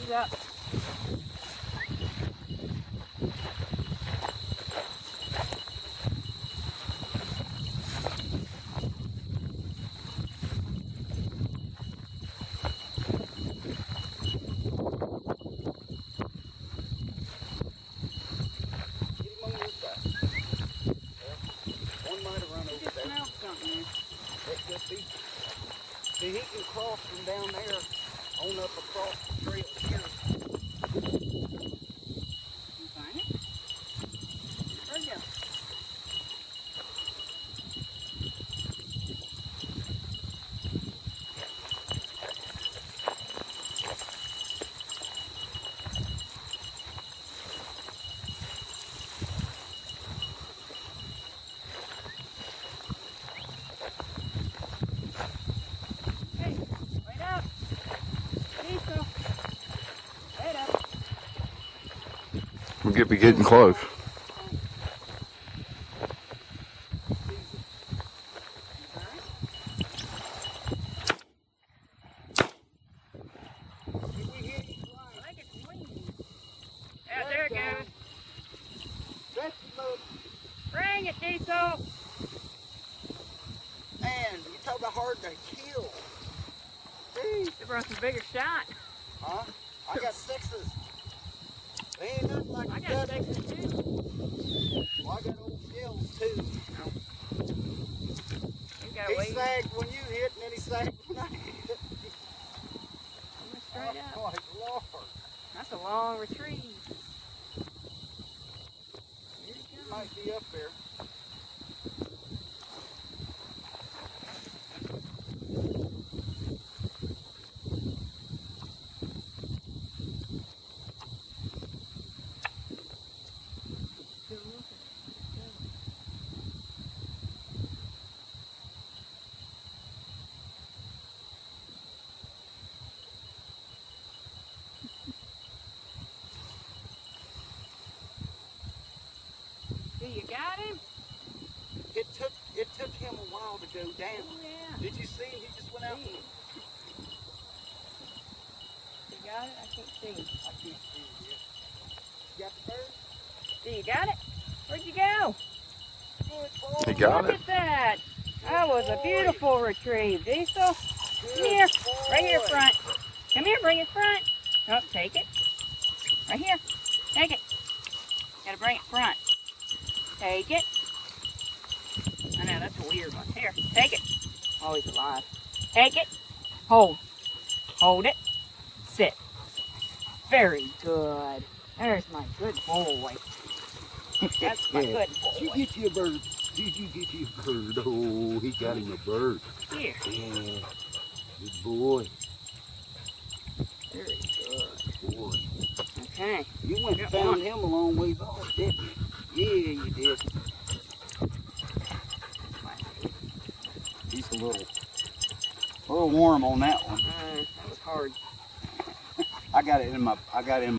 He's up. See, he can cross from down there on up across the trail here. You find it? Where'd it go? Hey, wait up. Diesel. Wait up. We'll be getting close. Yeah, there it goes. That's the move. Bring it, Diesel. Man, you talk about hard to kill. See? You brought some bigger shot. Huh? I got sixes. They ain't nothing like I a got good one. sixes too. Well, I got old shells too. You gotta He wait. sagged when you hit and then he sagged when I hit. Straight up. Oh, my Lord. That's a long retrieve. Here He it might be up there. goes. See, you got him? It took him a while to go down. Oh, yeah. Did you see him? He just went out. See. You got it? I can't see him. I can't see him yet. You got the bird? See, you got it? Where'd you go? Good He boy. got Look it. at that. That was a boy. beautiful retrieve, Diesel. Good Come here. boy. Right here, front. Come here, bring it front. Oh, take it. Right here. Take it. Gotta bring it front. Take it. I know, that's a weird one. Here, take it. Oh, he's alive. Take it. Hold. Hold it. Sit. Very good. There's my good boy. That's my good Did you boy. get you a bird? Did you get you a bird? Oh, he got him a bird. Here. Yeah. Good boy. Very good. Boy. Okay. You went and Got found one. him a long ways off, didn't you? Yeah, you did. He's a little warm on that one. That was hard. I got it in